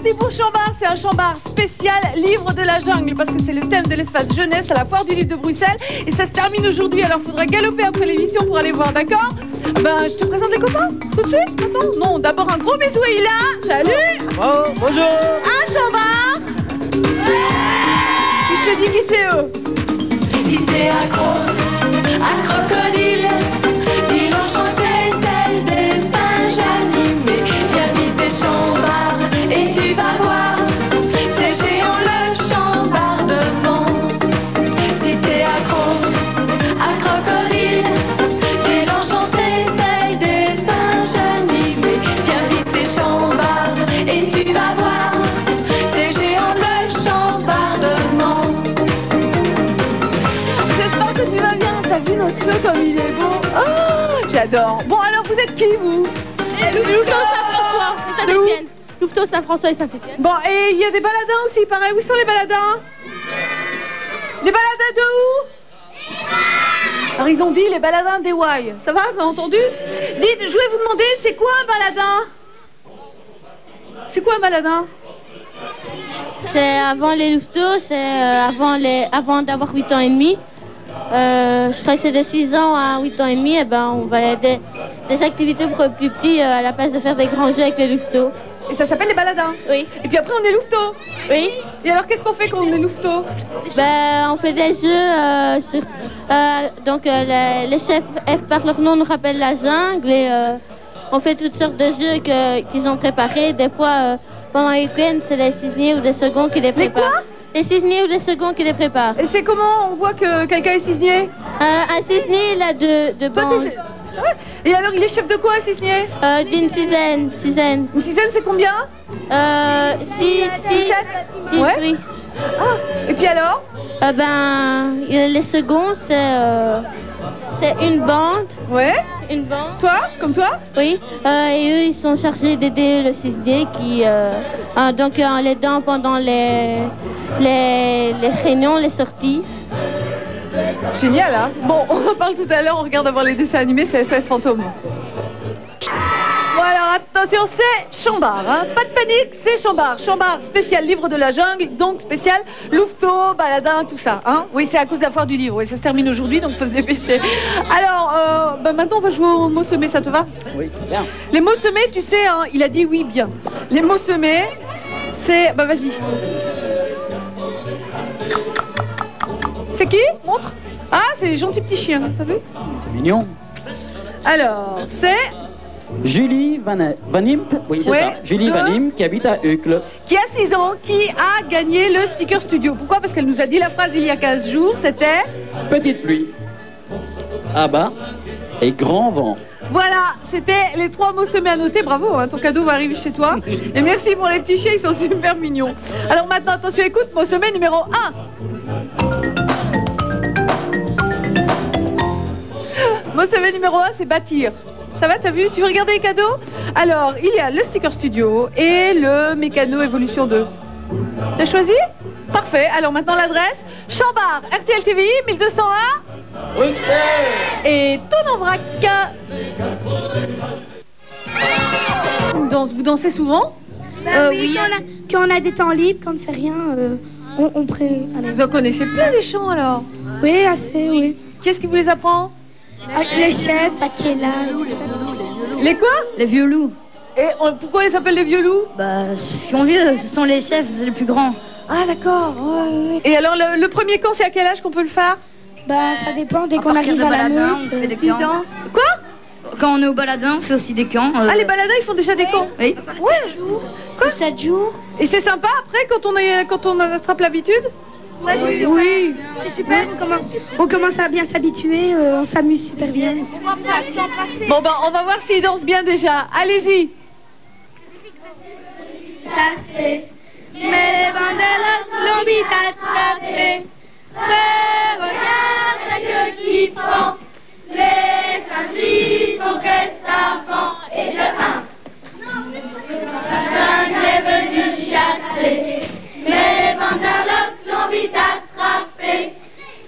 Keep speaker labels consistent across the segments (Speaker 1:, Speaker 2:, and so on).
Speaker 1: parti pour Chambard, c'est un Chambard spécial livre de la jungle parce que c'est le thème de l'espace jeunesse à la foire du livre de Bruxelles et ça se termine aujourd'hui, alors il faudra galoper après l'émission pour aller voir, d'accord? Ben, je te présente les copains, tout de suite, maintenant? Non, d'abord un gros bisou à Hila, salut!
Speaker 2: Oh, bonjour!
Speaker 1: Un Chambard! Puis je te dis qui c'est eux.
Speaker 3: Si t'es accro, un crocodile, il enchantait celle des singes animés. Viens viser Chambard et tu vas voir, c'est géant le chambardement. Si t'es accro, un crocodile, il enchantait celle des singes animés. Viens viser Chambard et tu vas voir, c'est géant le chambardement.
Speaker 1: J'espère que tu vas bien, t'as vu notre feu comme il est beau? Oh, j'adore. Bon alors vous êtes qui vous?
Speaker 4: Louveteaux, Saint-François et Saint-Étienne. Louveteaux, Saint-François et Saint-Étienne.
Speaker 1: Bon, et il y a des baladins aussi, pareil. Où sont les baladins? Les baladins de où? Alors ils ont dit les baladins des Ouailles. Ça va, vous avez entendu? Dites, je voulais vous demander, c'est quoi un baladin? C'est quoi un baladin?
Speaker 4: C'est avant les Louveteaux, c'est avant d'avoir 8 ans et demi. Je crois que c'est de 6 ans à 8 ans et demi, et ben on va aider des activités pour les plus petits à la place de faire des grands jeux avec les Louveteaux.
Speaker 1: Et ça s'appelle les baladins?
Speaker 4: Oui.
Speaker 1: Et puis après on est louveteaux.
Speaker 4: Oui.
Speaker 1: Et alors qu'est-ce qu'on fait quand on est louveteaux?
Speaker 4: Ben, on fait des jeux les chefs F par leur nom nous rappellent la jungle et on fait toutes sortes de jeux qu'ils ont préparés. Des fois, pendant le week-end, c'est les cisniers ou des seconds qui les préparent.
Speaker 1: Les quoi?
Speaker 4: Les cisniers ou des secondes qui les préparent.
Speaker 1: Et c'est comment on voit que quelqu'un est cisnier?
Speaker 4: Un cisnier, il a deux
Speaker 1: Toi,
Speaker 4: bandes.
Speaker 1: ouais. Et alors il est chef de quoi un cisnier?
Speaker 4: D'une cisaine.
Speaker 1: Une cisaine c'est combien?
Speaker 4: 6,
Speaker 1: Ouais.
Speaker 4: oui.
Speaker 1: Ah, et puis alors?
Speaker 4: Les seconds, c'est une bande.
Speaker 1: Ouais.
Speaker 4: Une bande.
Speaker 1: Toi? Comme toi?
Speaker 4: Oui. Et eux, ils sont chargés d'aider le cisnier donc en l'aidant pendant les réunions, les sorties.
Speaker 1: Génial, hein? Bon, on en parle tout à l'heure, on regarde d'abord les dessins animés, c'est SOS Fantôme. Bon alors, attention, c'est Chambard, hein? Pas de panique, c'est Chambard. Chambard, spécial livre de la jungle, donc spécial louveteau, baladin, tout ça, hein? Oui, c'est à cause de la foire du livre, oui, ça se termine aujourd'hui, donc il faut se dépêcher. Alors, maintenant on va jouer aux mots semés, ça te va?
Speaker 2: Oui, bien.
Speaker 1: Les mots semés, tu sais, hein, il a dit oui, bien. Les mots semés, c'est... Bah vas-y. C'est qui? Montre. Ah, c'est les gentils petits chiens, t'as vu?
Speaker 2: C'est mignon.
Speaker 1: Alors, c'est...
Speaker 2: Julie Van Imp, oui c'est
Speaker 1: Ouais,
Speaker 2: ça. Julie Van Imp qui habite à Uccle.
Speaker 1: Qui a 6 ans, qui a gagné le Sticker Studio. Pourquoi? Parce qu'elle nous a dit la phrase il y a 15 jours, c'était...
Speaker 2: Petite pluie. À bas et grand vent.
Speaker 1: Voilà, c'était les 3 mots semés à noter. Bravo, hein, ton cadeau va arriver chez toi. Et merci pour les petits chiens, ils sont super mignons. Alors maintenant, attention, écoute, mot semé numéro 1. Mot semé numéro 1, c'est bâtir. Ça va, t'as vu? Tu veux regarder les cadeaux? Alors, il y a le Sticker Studio et le Mécano Evolution 2. T'as choisi? Parfait. Alors maintenant, l'adresse Chambard, RTL TVI, 1201.
Speaker 2: Bruxelles.
Speaker 1: Et ton en vrac. Vous dansez souvent?
Speaker 5: Oui, quand on a des temps libres, quand on ne fait rien, on allez.
Speaker 1: Vous en connaissez plein des chants alors?
Speaker 5: Oui, assez, oui.
Speaker 1: Qui est-ce qui vous les apprend?
Speaker 5: Les chefs, Akela et tout ça.
Speaker 1: Les quoi?
Speaker 6: Les vieux loups.
Speaker 1: Et pourquoi ils s'appellent les vieux loups?
Speaker 6: Bah, ce qu'on veut, ce sont les chefs les plus grands.
Speaker 1: Ah d'accord. Ouais. Et alors le premier camp, c'est à quel âge qu'on peut le faire?
Speaker 5: Bah, ça dépend dès
Speaker 6: À
Speaker 5: qu'on
Speaker 6: partir
Speaker 5: arrive
Speaker 6: de
Speaker 5: à la
Speaker 6: baladins,
Speaker 5: meute.
Speaker 6: on fait des
Speaker 5: 6
Speaker 6: camps.
Speaker 5: ans.
Speaker 1: Quoi?
Speaker 6: Quand on est au baladin, on fait aussi des camps.
Speaker 1: Ah, les baladins, ils font déjà des camps?
Speaker 6: Oui.
Speaker 1: Quoi?
Speaker 5: 7 jours.
Speaker 1: Et c'est sympa après quand on attrape l'habitude?
Speaker 5: Oui, c'est super. On commence à bien s'habituer, on s'amuse super bien.
Speaker 1: Bon ben on va voir s'ils dansent bien déjà. Allez-y.
Speaker 5: Chasser, mais les banderoles l'ont vite attrapé. Frère, regarde la queue qui pend. Les singes sont très savants. Et le 1. La jungle est venue chasser, mais les banderoles l'ont vite attrapé.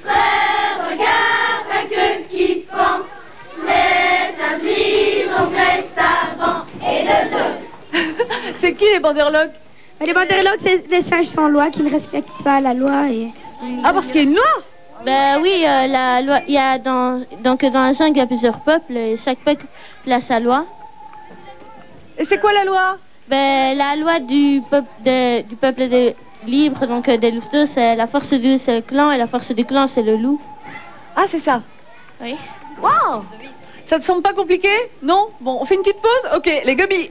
Speaker 5: Frère, regarde la queue qui pend. Les singes sont très savants. Et de 2.
Speaker 1: C'est qui les banderlocs?
Speaker 5: Les banderillots, c'est des singes sans loi qui ne respectent pas la loi. Et...
Speaker 1: Ah, parce qu'il y a une loi?
Speaker 4: Ben oui, la loi, il y a dans la jungle, il y a plusieurs peuples et chaque peuple a sa loi.
Speaker 1: Et c'est quoi la loi?
Speaker 4: Ben, la loi du peuple des libres, donc des louveteaux, c'est la force du loup, c'est le clan, et la force du clan, c'est le loup.
Speaker 1: Ah, c'est ça?
Speaker 4: Oui.
Speaker 1: Waouh! Ça te semble pas compliqué? Non? Bon, on fait une petite pause? Ok, les gummies.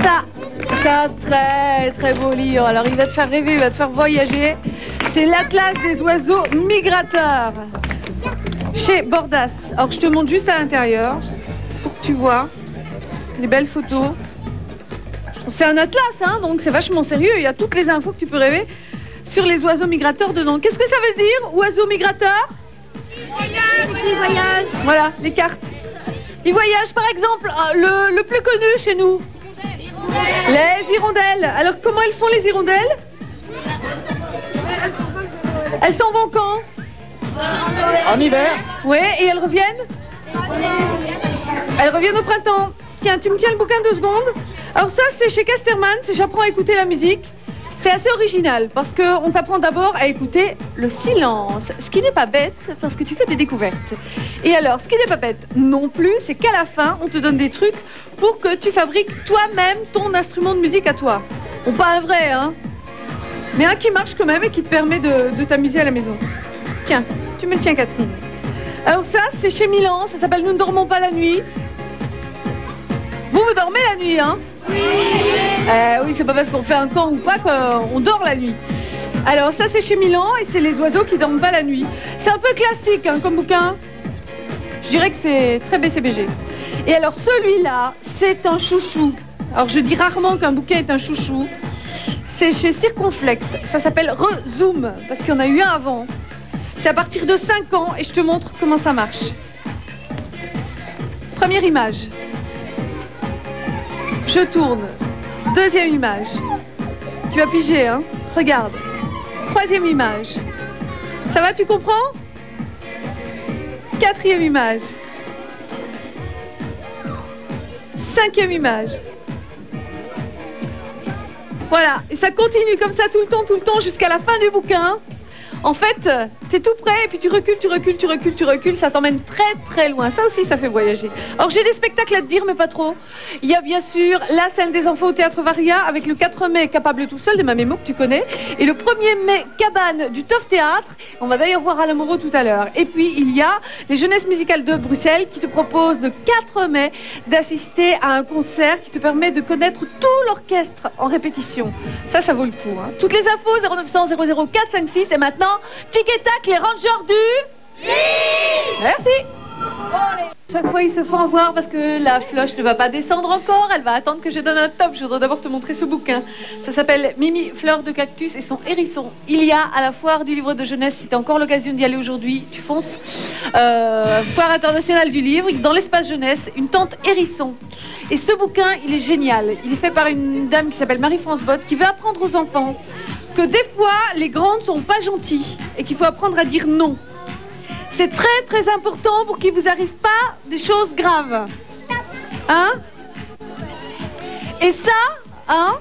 Speaker 1: Ça, c'est un très très beau livre. Alors, il va te faire rêver, il va te faire voyager. C'est l'Atlas des oiseaux migrateurs chez Bordas. Alors, je te montre juste à l'intérieur pour que tu vois les belles photos. C'est un atlas, hein, donc c'est vachement sérieux. Il y a toutes les infos que tu peux rêver sur les oiseaux migrateurs dedans. Qu'est-ce que ça veut dire, oiseaux migrateurs?
Speaker 5: Ils voyagent.
Speaker 1: Voilà, les cartes. Ils voyagent, par exemple, le plus connu chez nous. Les hirondelles. Alors, comment elles font, les hirondelles? Elles s'en vont quand?
Speaker 2: En hiver.
Speaker 1: Oui, et elles reviennent? Elles reviennent au printemps. Tiens, tu me tiens le bouquin 2 secondes? Alors ça, c'est chez Casterman, c'est J'apprends à écouter la musique. C'est assez original, parce qu'on t'apprend d'abord à écouter le silence, ce qui n'est pas bête, parce que tu fais des découvertes. Et alors, ce qui n'est pas bête non plus, c'est qu'à la fin, on te donne des trucs pour que tu fabriques toi-même ton instrument de musique à toi. Bon, pas un vrai, hein, mais un qui marche quand même et qui te permet de t'amuser à la maison. Tiens, tu me le tiens, Catherine. Alors ça, c'est chez Milan, ça s'appelle Nous ne dormons pas la nuit. Vous dormez la nuit, hein? Oui. Oui, c'est pas parce qu'on fait un camp ou pas qu'on dort la nuit. Alors ça, c'est chez Milan et c'est les oiseaux qui dorment pas la nuit. C'est un peu classique, hein, comme bouquin. Je dirais que c'est très BCBG. Et alors celui-là, c'est un chouchou. Alors je dis rarement qu'un bouquin est un chouchou. C'est chez Circonflexe. Ça s'appelle Rezoom, parce qu'il y en a eu un avant. C'est à partir de 5 ans et je te montre comment ça marche. Première image. Je tourne. Deuxième image. Tu vas piger, hein? Regarde. Troisième image. Ça va, tu comprends? Quatrième image. Cinquième image. Voilà. Et ça continue comme ça tout le temps, jusqu'à la fin du bouquin. En fait, c'est tout près et puis tu recules, ça t'emmène très très loin. Ça aussi, ça fait voyager. Alors j'ai des spectacles à te dire, mais pas trop. Il y a bien sûr la scène des enfants au Théâtre Varia avec le 4 mai Capable tout seul de Mamémo que tu connais et le 1er mai Cabane du Toff Théâtre. On va d'ailleurs voir Alain Moreau tout à l'heure. Et puis il y a les Jeunesses musicales de Bruxelles qui te proposent le 4 mai d'assister à un concert qui te permet de connaître tout l'orchestre en répétition. Ça vaut le coup, hein. Toutes les infos 0900 00 456 et maintenant tic et tac, les rangers du... Merci. Chaque fois ils se font avoir parce que la floche ne va pas descendre encore. Elle va attendre que je donne un top. Je voudrais d'abord te montrer ce bouquin. Ça s'appelle Mimi, fleur de cactus et son hérisson. Il y a à la foire du livre de jeunesse, si tu as encore l'occasion d'y aller aujourd'hui, tu fonces. Foire internationale du livre, dans l'espace jeunesse, une tente hérisson. Et ce bouquin, il est génial. Il est fait par une dame qui s'appelle Marie-France Bott, qui veut apprendre aux enfants que des fois, les grands ne sont pas gentils et qu'il faut apprendre à dire non. C'est très très important pour qu'il ne vous arrive pas des choses graves. Hein? Et ça, hein?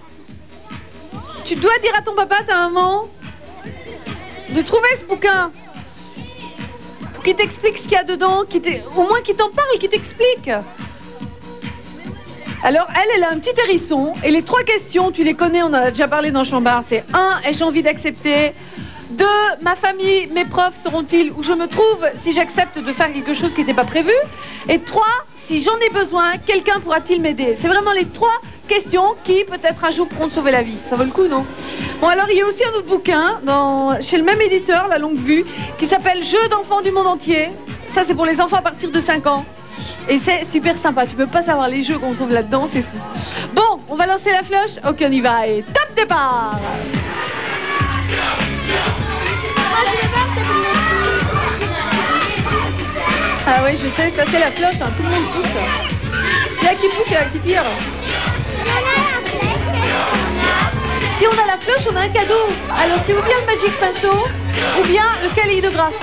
Speaker 1: Tu dois dire à ton papa, ta maman, de trouver ce bouquin pour qu'il t'explique ce qu'il y a dedans, au moins qu'il t'en parle, qu'il t'explique. Alors elle a un petit hérisson et les 3 questions, tu les connais, on en a déjà parlé dans Chambard, c'est 1, ai-je envie d'accepter? 2, ma famille, mes profs seront-ils où je me trouve si j'accepte de faire quelque chose qui n'était pas prévu? Et 3, si j'en ai besoin, quelqu'un pourra-t-il m'aider? C'est vraiment les 3 questions qui peut-être un jour pourront te sauver la vie. Ça vaut le coup, non? Bon, alors il y a aussi un autre bouquin chez le même éditeur, La Longue Vue, qui s'appelle Jeux d'enfants du monde entier. Ça c'est pour les enfants à partir de 5 ans. Et c'est super sympa, tu peux pas savoir les jeux qu'on trouve là-dedans, c'est fou. Bon, on va lancer la floche. Ok, on y va et top départ. Ah oui, je sais, ça c'est la floche, hein, tout le monde pousse. Il y a qui pousse, il y a qui tire. Si on a la floche, on a un cadeau. Alors c'est ou bien le Magic Pinceau, ou bien le kaléidographe.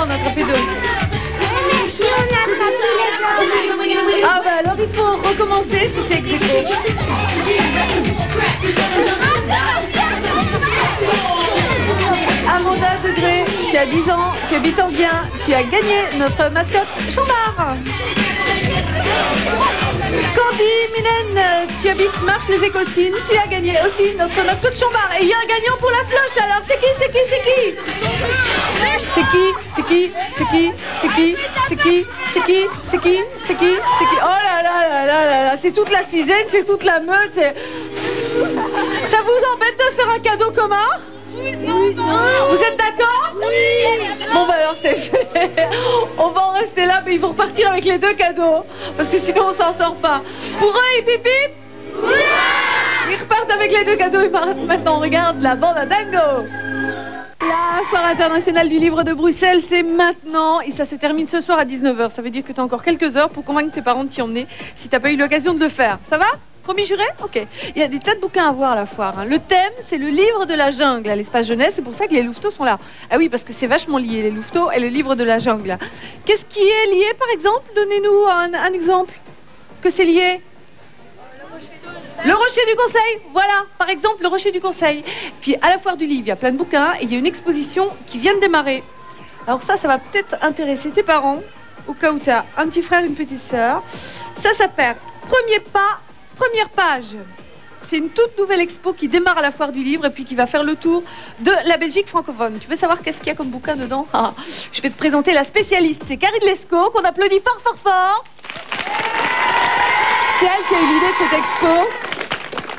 Speaker 1: on a attrapé 2. Ah bah alors il faut recommencer si c'est ex-aequo. Amanda Degré, tu as 10 ans, tu habites en Bien, tu as gagné notre mascotte Chambard. Candy Mylène, tu habites Marche-les-Écosines, tu as gagné aussi notre mascotte Chambard. Et il y a un gagnant pour la floche, alors c'est qui? C'est qui? C'est qui? C'est qui? C'est qui? C'est qui? C'est qui? C'est qui? C'est qui? C'est qui? C'est qui? C'est qui? Oh là là là là là là, c'est toute la cisaine, c'est toute la meute, c'est... Ça vous embête de faire un cadeau commun? Oui, non. Vous êtes d'accord? Oui. Bon bah alors c'est fait. On va en rester là, mais il faut repartir avec les 2 cadeaux. Parce que sinon on s'en sort pas. Pour eux, ils pip pip? Oui. Ils repartent avec les 2 cadeaux. Maintenant on regarde la bande à Dango. La Foire internationale du livre de Bruxelles, c'est maintenant. Et ça se termine ce soir à 19 h. Ça veut dire que tu as encore quelques heures pour convaincre tes parents de t'y emmener si tu n'as pas eu l'occasion de le faire. Ça va? Promis juré? Ok. Il y a des tas de bouquins à voir à la foire. Hein. Le thème, c'est le livre de la jungle à l'espace jeunesse. C'est pour ça que les louveteaux sont là. Ah oui, parce que c'est vachement lié, les louveteaux et le livre de la jungle. Qu'est-ce qui est lié, par exemple? Donnez-nous un exemple. Que c'est lié? Le Rocher du Conseil. Voilà, par exemple, le Rocher du Conseil. Puis à la foire du livre, il y a plein de bouquins et il y a une exposition qui vient de démarrer. Alors ça va peut-être intéresser tes parents, au cas où tu as un petit frère, une petite sœur. Ça s'appelle Premier pas. Première page, c'est une toute nouvelle expo qui démarre à la foire du livre et puis qui va faire le tour de la Belgique francophone. Tu veux savoir qu'est-ce qu'il y a comme bouquin dedans? Je vais te présenter la spécialiste, c'est Karine Lescaut, qu'on applaudit fort fort fort. C'est elle qui a eu l'idée de cette expo,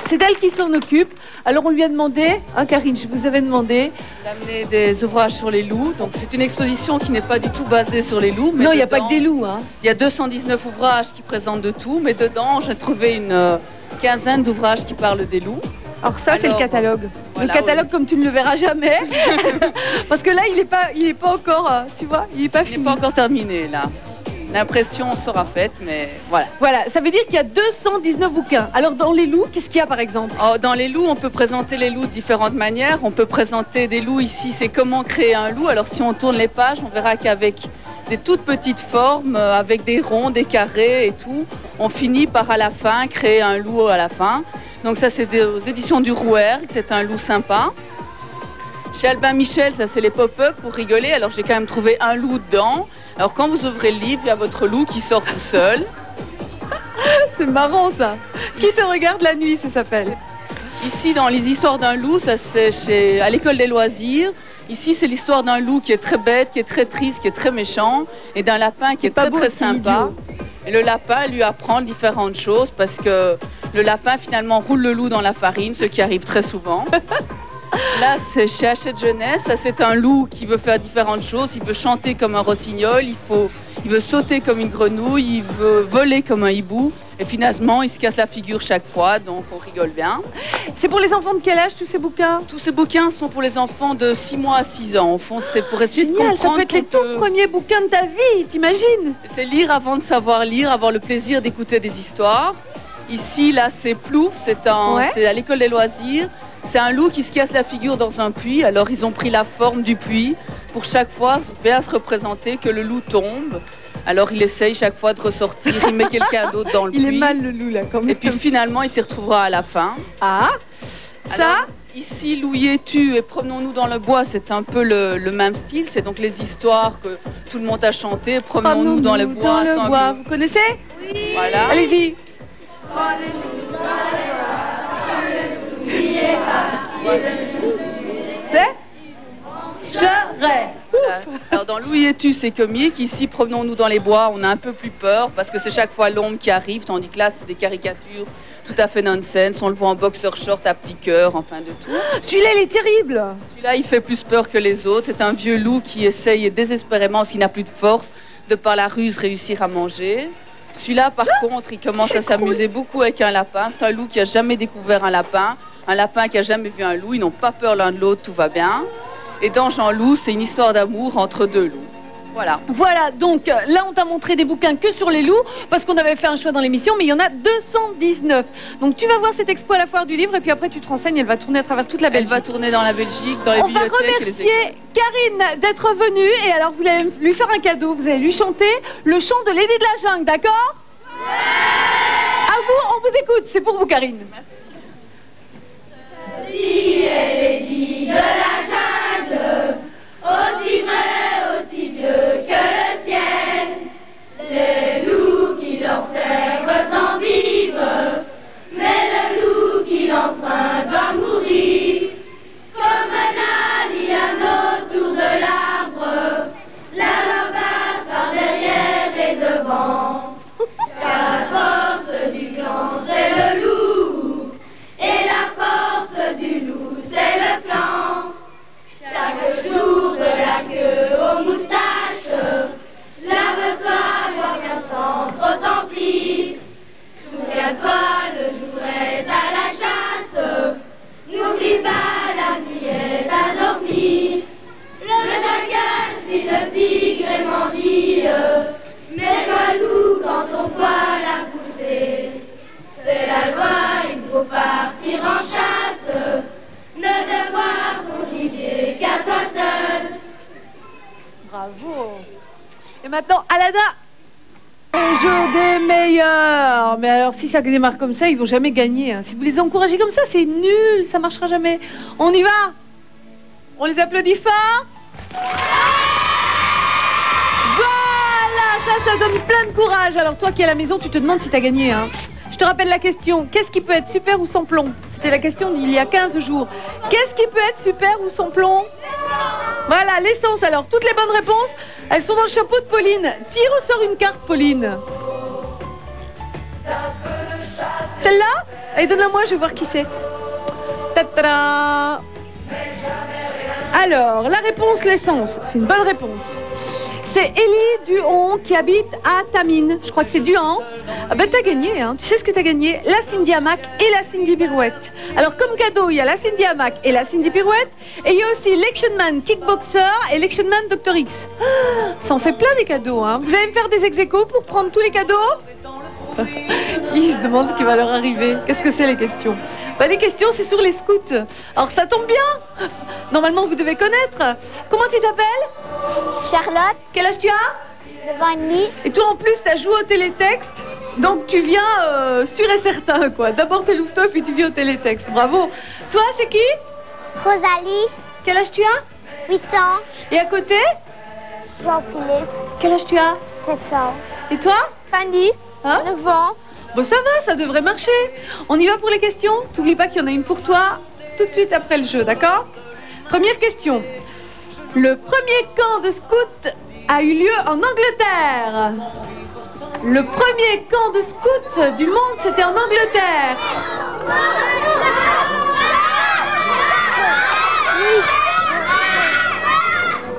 Speaker 1: c'est elle qui s'en occupe. Alors on lui a demandé, hein Karine, je vous avais demandé
Speaker 7: d'amener des ouvrages sur les loups. Donc c'est une exposition qui n'est pas du tout basée sur les loups. Mais
Speaker 1: non, il n'y a pas que des loups. Hein.
Speaker 7: Il y a 219 ouvrages qui présentent de tout, mais dedans j'ai trouvé une quinzaine d'ouvrages qui parlent des loups.
Speaker 1: Alors ça, c'est le catalogue.
Speaker 7: Voilà,
Speaker 1: le catalogue comme tu ne le verras jamais. Parce que là, il est pas encore, tu vois, il n'est pas fini.
Speaker 7: Il n'est pas encore terminé là. L'impression sera faite, mais voilà.
Speaker 1: Voilà, ça veut dire qu'il y a 219 bouquins. Alors dans les loups, qu'est-ce qu'il y a par exemple?
Speaker 7: Dans les loups, on peut présenter les loups de différentes manières. On peut présenter des loups ici, c'est comment créer un loup. Alors si on tourne les pages, on verra qu'avec des toutes petites formes, avec des ronds, des carrés et tout, on finit par à la fin créer un loup à la fin. Donc ça c'est aux éditions du Rouergue, c'est un loup sympa. Chez Albin Michel, ça c'est les pop-up pour rigoler. Alors j'ai quand même trouvé un loup dedans. Alors quand vous ouvrez le livre, il y a votre loup qui sort tout seul.
Speaker 1: C'est marrant ça. Qui te regarde la nuit, ça s'appelle.
Speaker 7: Ici, dans les histoires d'un loup, ça c'est à l'école des loisirs. Ici, c'est l'histoire d'un loup qui est très bête, qui est très triste, qui est très méchant, et d'un lapin qui est très très sympa. Et le lapin lui apprend différentes choses parce que le lapin finalement roule le loup dans la farine, ce qui arrive très souvent. Là, c'est chez Hachette Jeunesse. Ça, c'est un loup qui veut faire différentes choses. Il veut chanter comme un rossignol, il veut sauter comme une grenouille, il veut voler comme un hibou. Et finalement, il se casse la figure chaque fois, donc on rigole bien.
Speaker 1: C'est pour les enfants de quel âge, tous ces bouquins?
Speaker 7: Tous ces bouquins sont pour les enfants de 6 mois à 6 ans. Au fond, c'est pour essayer de comprendre...
Speaker 1: Ça peut être les tout premiers bouquins de ta vie, t'imagines?
Speaker 7: C'est lire avant de savoir lire, avoir le plaisir d'écouter des histoires. Ici, là, c'est Plouf, c'est à l'école des loisirs. C'est un loup qui se casse la figure dans un puits. Alors, ils ont pris la forme du puits pour chaque fois bien se représenter que le loup tombe. Alors, il essaye chaque fois de ressortir, il met quelqu'un d'autre dans le puits.
Speaker 1: Il est mal, le loup, là, quand même.
Speaker 7: Et puis, finalement, il s'y retrouvera à la fin.
Speaker 1: Ah, ça
Speaker 7: alors, ici, Loup y es-tu et Promenons-nous dans le bois, c'est un peu le même style. C'est donc les histoires que tout le monde a chantées. Promenons-nous dans le bois.
Speaker 1: Vous connaissez?
Speaker 5: Oui.
Speaker 7: Voilà.
Speaker 1: Allez-y.
Speaker 7: Voilà. Alors dans Loup y es-tu, c'est comique. Ici, Promenons-nous dans les bois, on a un peu plus peur parce que c'est chaque fois l'ombre qui arrive, tandis que là, c'est des caricatures tout à fait nonsense. On le voit en boxer short à petit cœur, enfin de tout.
Speaker 1: Celui-là, il est terrible.
Speaker 7: Celui-là, il fait plus peur que les autres. C'est un vieux loup qui essaye désespérément, s'il n'a plus de force, de par la ruse réussir à manger. Celui-là, par contre, il commence à s'amuser beaucoup avec un lapin. C'est un loup qui n'a jamais découvert un lapin qui n'a jamais vu un loup. Ils n'ont pas peur l'un de l'autre, tout va bien. Et dans Jean Loup, c'est une histoire d'amour entre deux loups. Voilà.
Speaker 1: Voilà, donc là on t'a montré des bouquins que sur les loups, parce qu'on avait fait un choix dans l'émission, mais il y en a 219. Donc tu vas voir cette expo à la foire du livre, et puis après tu te renseignes, elle va tourner à travers toute la Belgique.
Speaker 7: Elle va tourner dans la Belgique, dans les bibliothèques.
Speaker 1: On va remercier Karine d'être venue, et alors vous allez lui faire un cadeau, vous allez lui chanter le chant de Lady de la Jungle, d'accord? À vous, on vous écoute, c'est pour vous Karine.
Speaker 5: Si est Lady de la jungle, aussi vrai, aussi vieux que le ciel, les loups qui l'observent en vivent, mais le loup qui l'enfreint doit mourir. Comme un alien autour de l'arbre, la lambade par derrière et devant, car la force du clan c'est le loup, et la force du loup c'est le clan. Chaque jour de la queue aux moustaches, lave-toi, vois qu'un centre t'emplit. Souviens-toi, le jour est à la chasse, n'oublie pas, la nuit est à dormir. Le chacal suit le tigre et mendille, mais le loup quand on voit la pousser, c'est la loi, il faut partir en chasse. Ne devoir ton gibier qu'à toi seul.
Speaker 1: Bravo. Et maintenant, Alada. Le jeu des meilleurs. Mais alors, si ça démarre comme ça, ils vont jamais gagner. Hein. Si vous les encouragez comme ça, c'est nul. Ça marchera jamais. On y va. On les applaudit fort. Voilà, ça donne plein de courage. Alors toi qui es à la maison, tu te demandes si tu as gagné. Hein. Je te rappelle la question. Qu'est-ce qui peut être super ou sans plomb? C'était la question d'il y a 15 jours. Qu'est-ce qui peut être super ou sans plomb? Voilà, l'essence. Alors, toutes les bonnes réponses, elles sont dans le chapeau de Pauline. Tire au sort une carte, Pauline. Celle-là? Allez, donne-la moi, je vais voir qui c'est. Ta-ta-da. Alors, la réponse, l'essence. C'est une bonne réponse. C'est Élie Duhon qui habite à Tamine. Je crois que c'est Duhon. Ah ben t'as gagné, hein. Tu sais ce que t'as gagné? La Cindy Hamac et la Cindy Pirouette. Alors comme cadeau, il y a la Cindy Hamac et la Cindy Pirouette. Et il y a aussi l'Action Man Kickboxer et l'Action Man Dr X. Ah, ça en fait plein des cadeaux, hein. Vous allez me faire des ex-aequo pour prendre tous les cadeaux? Ils se demandent ce qui va leur arriver. Qu'est-ce que c'est les questions? Bah, les questions, c'est sur les scouts. Alors ça tombe bien. Normalement, vous devez connaître. Comment tu t'appelles?
Speaker 8: Charlotte.
Speaker 1: Quel âge tu as?
Speaker 8: 9 ans et demi.
Speaker 1: Et toi, en plus, tu as joué au télétexte. Donc tu viens sûr et certain, quoi. D'abord, t'es louveteau, puis tu viens au télétexte. Bravo. Toi, c'est qui?
Speaker 8: Rosalie.
Speaker 1: Quel âge tu as?
Speaker 8: 8 ans.
Speaker 1: Et à côté?
Speaker 8: Jean-Philippe.
Speaker 1: Quel âge tu as?
Speaker 8: 7 ans.
Speaker 1: Et toi?
Speaker 8: Fanny.
Speaker 1: Hein?
Speaker 8: 9 ans.
Speaker 1: Bon, ça va, ça devrait marcher. On y va pour les questions? T'oublies pas qu'il y en a une pour toi tout de suite après le jeu, d'accord? Première question. Le premier camp de scouts a eu lieu en Angleterre. Le premier camp de scouts du monde, c'était en Angleterre.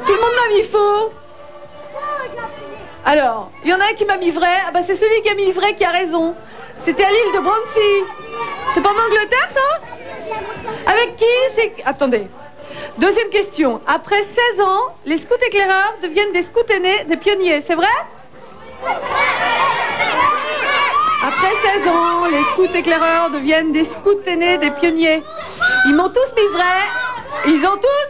Speaker 1: Tout le monde m'a mis faux. Alors, il y en a un qui m'a mis vrai. Ah bah c'est celui qui a mis vrai qui a raison. C'était à l'île de Bromsey. C'est pas en Angleterre, ça? Avec qui c'est... Attendez. Deuxième question. Après 16 ans, les scouts éclaireurs deviennent des scouts aînés, des pionniers. C'est vrai? Après 16 ans, les scouts éclaireurs deviennent des scouts aînés, des pionniers. Ils m'ont tous mis vrai. Ils ont tous...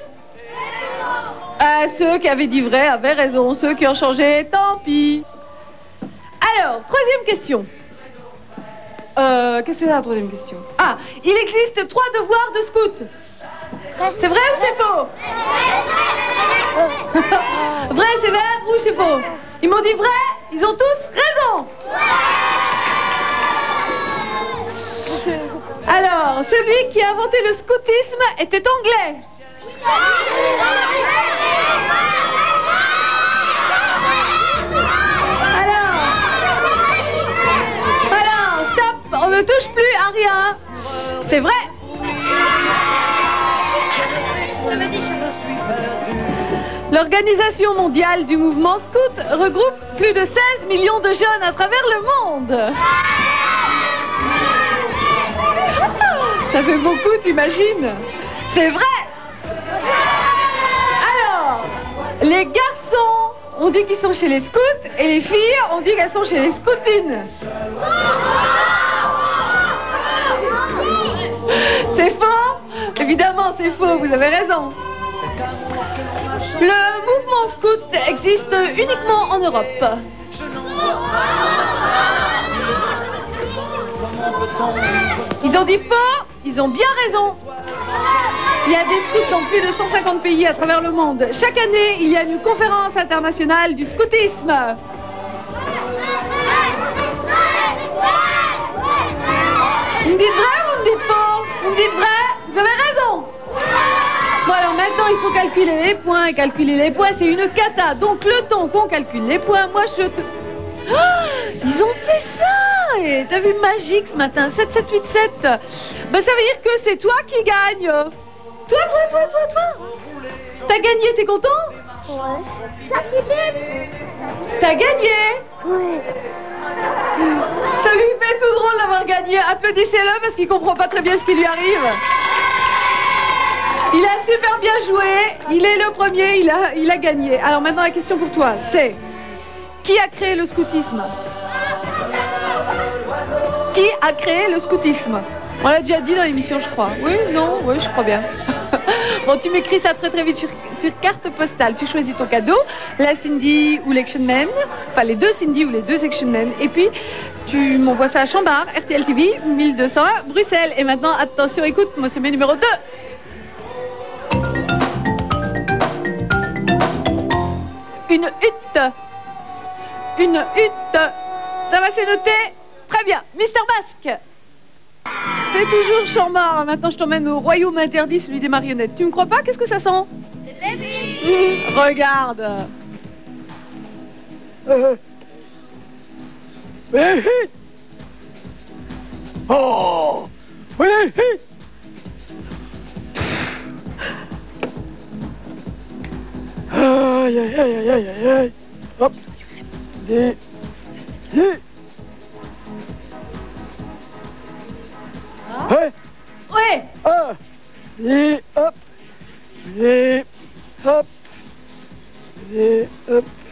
Speaker 1: ceux qui avaient dit vrai avaient raison. Ceux qui ont changé, tant pis. Alors, troisième question. Qu'est-ce que c'est la troisième question? Ah, il existe 3 devoirs de scout. C'est vrai ou c'est faux? Vrai, c'est vert, rouge, c'est faux. Ils m'ont dit vrai, ils ont tous raison. Alors, celui qui a inventé le scoutisme était anglais. Alors, stop, on ne touche plus à rien. C'est vrai. L'Organisation mondiale du mouvement scout regroupe plus de 16 millions de jeunes à travers le monde. Ça fait beaucoup, t'imagines? C'est vrai. Alors, les garçons on dit qu'ils sont chez les scouts, et les filles, on dit qu'elles sont chez les scoutines. C'est faux? Évidemment, c'est faux, vous avez raison. Le mouvement scout existe uniquement en Europe. Ils ont dit faux, ils ont bien raison. Il y a des scouts dans plus de 150 pays à travers le monde. Chaque année, il y a une conférence internationale du scoutisme. Vous me dites vrai ou vous me dites faux? Vous me dites vrai? Vous avez raison. Bon alors maintenant il faut calculer les points. Calculer les points c'est une cata. Donc le temps qu'on calcule les points, moi je te... Oh, ils ont fait ça. Et t'as vu magique ce matin, 7, 7, 8, 7. Ben ça veut dire que c'est toi qui gagne. Toi. T'as gagné, t'es content?
Speaker 8: Ouais.
Speaker 1: T'as gagné?
Speaker 8: Ouais.
Speaker 1: Ça lui fait tout drôle d'avoir gagné. Applaudissez-le parce qu'il comprend pas très bien ce qui lui arrive. Il a super bien joué. Il est le premier, il a gagné. Alors maintenant la question pour toi, c'est qui a créé le scoutisme? Qui a créé le scoutisme? On l'a déjà dit dans l'émission, je crois. Oui, non, oui, je crois bien. Bon, tu m'écris ça très vite sur carte postale. Tu choisis ton cadeau, la Cindy ou l'Action Man, enfin les deux Cindy ou les deux Action Man. Et puis, tu m'envoies ça à Chambard, RTL TV, 1200 Bruxelles. Et maintenant, attention, écoute, moi c'est mes numéro 2. Une hutte. Une hutte. Ça va, c'est noté? Très bien. Mister Basque. C'est toujours Chambard. Maintenant, je t'emmène au royaume interdit, celui des marionnettes. Tu me crois pas? Qu'est-ce que ça sent? Regarde.
Speaker 9: Oh. Aïe. Hop.
Speaker 1: Ouais.
Speaker 9: Hop. Hop. Hop.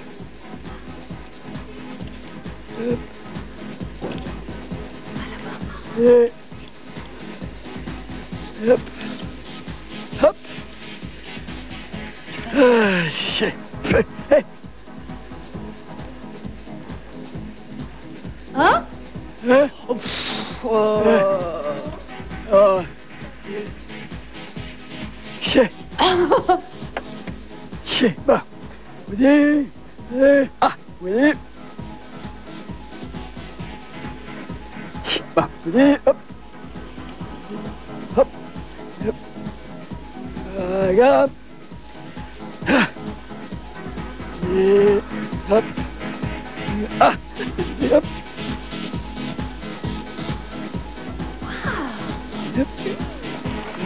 Speaker 9: Hop. Hop.
Speaker 1: Hein?
Speaker 9: Bah, oui. Ah, oui. Bah, oui. Hop. Hop. Hop. Regarde. Et hop. Ah. Et hop.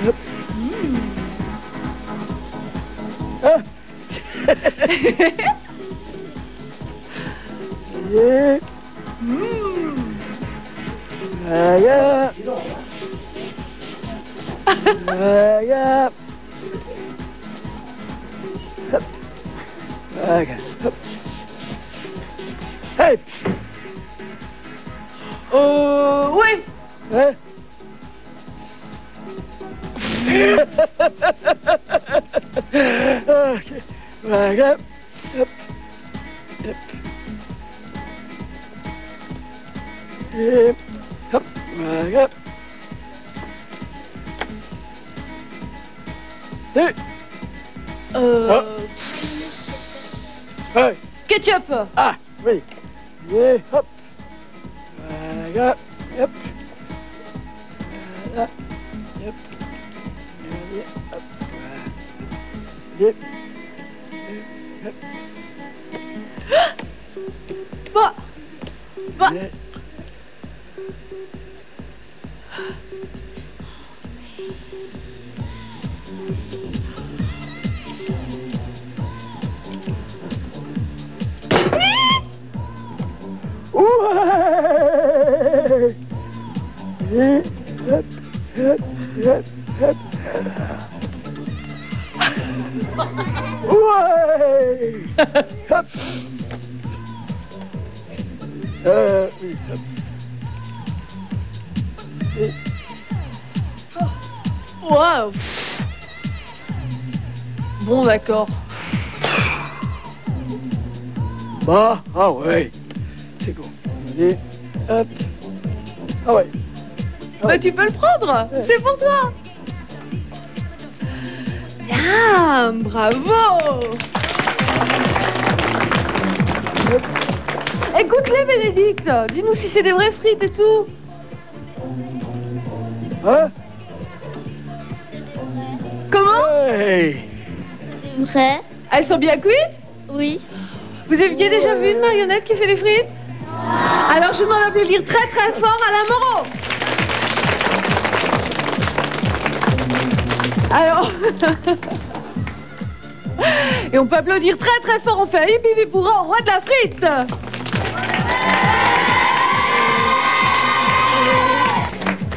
Speaker 9: Hop. Hop. Ah. Et regarde. Regarde. Hop. Regarde. Hop. Hey. Psst.
Speaker 1: Ouais.
Speaker 9: Hein? Ok. Regarde. Hop. Hop. Et hop. Regarde. Et oh. Hey.
Speaker 1: Ketchup.
Speaker 9: Ah, oui. Et hop. Regarde. Hop. Voilà. Hop. Regardez. Hop. Voilà. Et hop.
Speaker 1: Bah.
Speaker 9: Et ouais. Et hop, hop, hop, hop. Ouais. Hop. Oui, hop. Et...
Speaker 1: Waouh. Bon, d'accord.
Speaker 9: Bah, ah ouais. C'est bon. Allez, hop. Ah ouais.
Speaker 1: Bah, tu peux le prendre. C'est pour toi. Bien, bravo. Écoute-les, Bénédicte. Dis-nous si c'est des vraies frites et tout.
Speaker 9: Hein?
Speaker 1: Comment?
Speaker 9: Hey.
Speaker 4: Vrai?
Speaker 1: Elles sont bien cuites?
Speaker 4: Oui.
Speaker 1: Vous aviez déjà vu une marionnette qui fait des frites? Alors je demande d'applaudir très très fort Alain Moreau. Alors... Et on peut applaudir très très fort, on fait un hip hip hurrah au roi de la frite.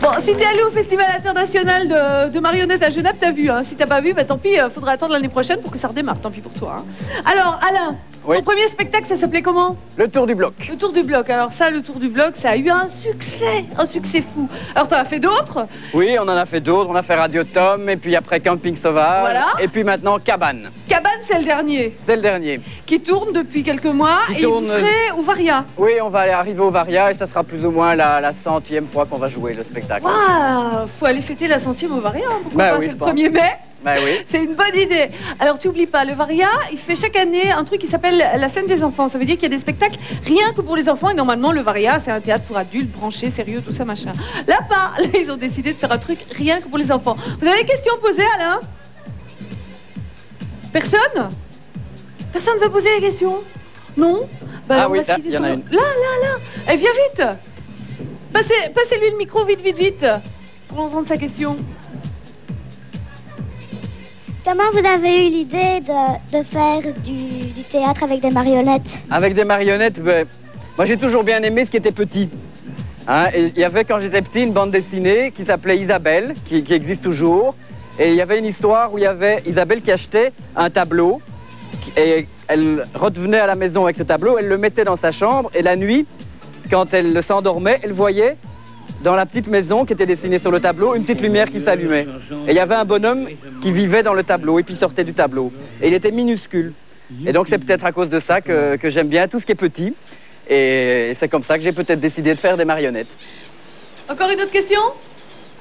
Speaker 1: Bon, si t'es allé au Festival international de marionnettes à Genappe, t'as vu, hein. Si t'as pas vu, bah tant pis, faudra attendre l'année prochaine pour que ça redémarre, tant pis pour toi. Hein. Alors, Alain,
Speaker 10: oui.
Speaker 1: Ton premier spectacle, ça s'appelait comment?
Speaker 10: Le Tour du Bloc.
Speaker 1: Le Tour du Bloc. Alors ça, le Tour du Bloc, ça a eu un succès fou. Alors t'en as fait d'autres?
Speaker 10: Oui, on en a fait d'autres. On a fait Radio Tom, et puis après Camping Sauvage,
Speaker 1: voilà.
Speaker 10: Et puis maintenant Cabane.
Speaker 1: Cabane, c'est le dernier.
Speaker 10: C'est le dernier.
Speaker 1: Qui tourne depuis quelques mois, et vous serez au Varia.
Speaker 10: Oui, on va arriver au Varia, et ça sera plus ou moins la 100e fois qu'on va jouer le spectacle.
Speaker 1: Waouh, faut aller fêter la 100e au Varia, hein. Pourquoi pas,
Speaker 10: oui,
Speaker 1: c'est le 1er mai.
Speaker 10: Ben oui.
Speaker 1: C'est une bonne idée. Alors tu oublies pas, le Varia, il fait chaque année un truc qui s'appelle la scène des enfants. Ça veut dire qu'il y a des spectacles rien que pour les enfants. Et normalement, le Varia, c'est un théâtre pour adultes, branché, sérieux, tout ça, machin. Là, pas. Là, ils ont décidé de faire un truc rien que pour les enfants. Vous avez des questions posées, Alain? Personne? Personne ne veut poser des questions? Non? Bah,
Speaker 10: ah oui, il y en a une.
Speaker 1: Là. Eh, viens vite. Passez-lui le micro, vite, pour entendre sa question.
Speaker 8: Comment vous avez eu l'idée de faire du théâtre avec des marionnettes?
Speaker 10: Avec des marionnettes, ben, moi j'ai toujours bien aimé ce qui était petit. Hein, il y avait quand j'étais petit une bande dessinée qui s'appelait Isabelle, qui existe toujours. Et il y avait une histoire où il y avait Isabelle qui achetait un tableau. Et elle revenait à la maison avec ce tableau, elle le mettait dans sa chambre. Et la nuit, quand elle s'endormait, elle voyait dans la petite maison qui était dessinée sur le tableau, une petite lumière qui s'allumait. Et il y avait un bonhomme qui vivait dans le tableau et puis sortait du tableau. Et il était minuscule. Et donc c'est peut-être à cause de ça que j'aime bien tout ce qui est petit. Et c'est comme ça que j'ai peut-être décidé de faire des marionnettes.
Speaker 1: Encore une autre question?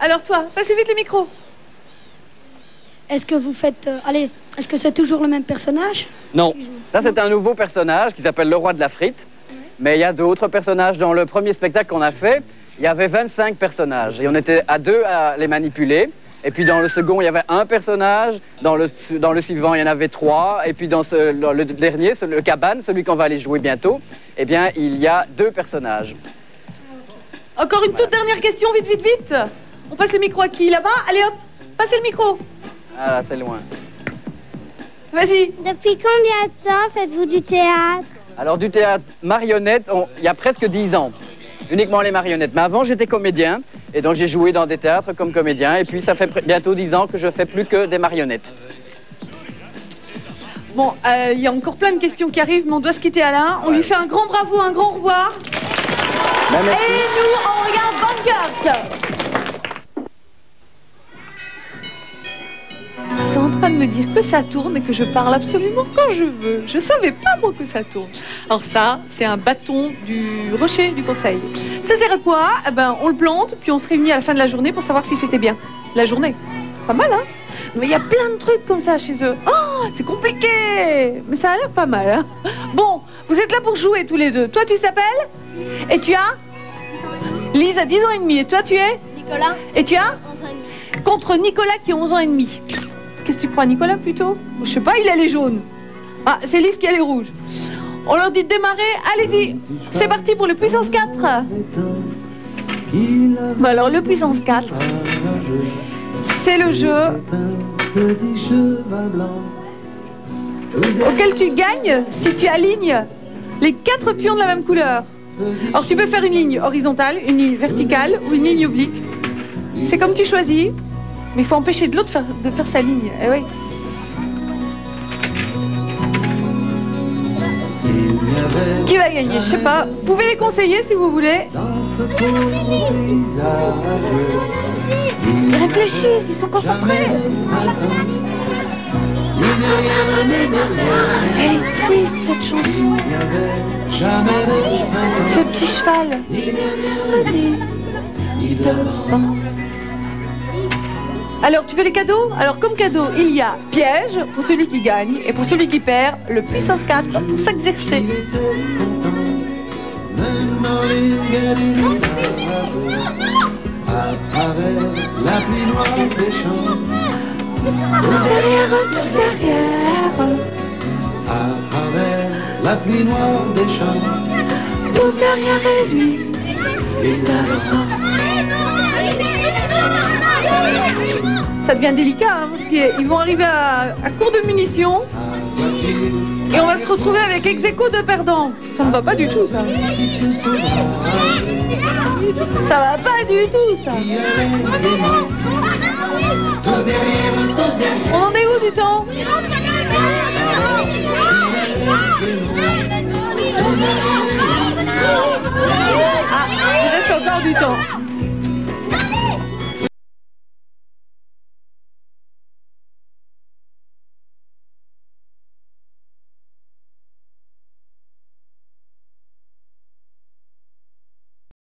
Speaker 1: Alors toi, passe-lui vite le micro.
Speaker 11: Est-ce que vous faites... est-ce que c'est toujours le même personnage?
Speaker 10: Non, ça c'est un nouveau personnage qui s'appelle le roi de la frite. Mais il y a d'autres personnages. Dans le premier spectacle qu'on a fait, il y avait 25 personnages et on était à 2 à les manipuler. Et puis dans le second, il y avait un personnage. Dans le suivant, il y en avait 3. Et puis dans le dernier, le Cabane, celui qu'on va aller jouer bientôt, eh bien, il y a 2 personnages.
Speaker 1: Encore une toute dernière question, vite. On passe le micro à qui, là-bas? Allez hop, passez le micro.
Speaker 10: Ah là, c'est loin.
Speaker 1: Vas-y.
Speaker 8: Depuis combien de temps faites-vous du théâtre?
Speaker 10: Alors du théâtre marionnette, il y a presque 10 ans. Uniquement les marionnettes. Mais avant, j'étais comédien. Et donc, j'ai joué dans des théâtres comme comédien. Et puis, ça fait bientôt 10 ans que je fais plus que des marionnettes.
Speaker 1: Bon, il y a encore plein de questions qui arrivent, mais on doit se quitter, Alain. On lui fait un grand bravo, un grand au revoir.
Speaker 10: Ben, merci.
Speaker 1: Et nous, on regarde Bangers. Ils sont en train de me dire que ça tourne et que je parle absolument quand je veux. Je savais pas, moi, que ça tourne. Alors ça, c'est un bâton du rocher du conseil. Ça sert à quoi? Eh ben, on le plante, puis on se réunit à la fin de la journée pour savoir si c'était bien. La journée. Pas mal, hein? Mais il y a plein de trucs comme ça chez eux. Oh, c'est compliqué. Mais ça a l'air pas mal, hein? Bon, vous êtes là pour jouer tous les deux. Toi, tu t'appelles? Et tu as?
Speaker 8: 10 ans et demi.
Speaker 1: Lise a 10 ans et demi. Et toi, tu es?
Speaker 8: Nicolas.
Speaker 1: Et tu as?
Speaker 8: 11 ans et demi.
Speaker 1: Contre Nicolas qui a 11 ans et demi. Qu'est-ce que tu crois, Nicolas, plutôt? Je sais pas, il a les jaunes. Ah, c'est Lise qui a les rouges. On leur dit de démarrer. Allez-y. C'est parti pour le puissance 4. Bah alors, le puissance 4, c'est le jeu auquel tu gagnes si tu alignes les 4 pions de la même couleur. Alors, tu peux faire une ligne horizontale, une ligne verticale ou une ligne oblique. C'est comme tu choisis. Mais il faut empêcher de l'autre de faire sa ligne. Eh oui. Qui va gagner? Je sais pas. Vous pouvez les conseiller si vous voulez. Ils réfléchissent, ils sont concentrés. Elle est triste cette chanson. Ce petit cheval. Alors, tu veux les cadeaux? Alors, comme cadeau, il y a piège pour celui qui gagne et pour celui qui perd, le puissance 4 pour s'exercer.
Speaker 3: À travers la pluie noire des champs,
Speaker 1: tous derrière, tous derrière.
Speaker 3: À travers la pluie noire des champs,
Speaker 1: tous derrière et lui, et devant. Ça devient délicat, hein, parce qu'ils vont arriver à court de munitions. Et on va se retrouver avec ex-aequo de perdants. Ça ne va pas du tout, ça. Ça va pas du tout, ça. On en est où du temps? Ah, il reste encore du temps.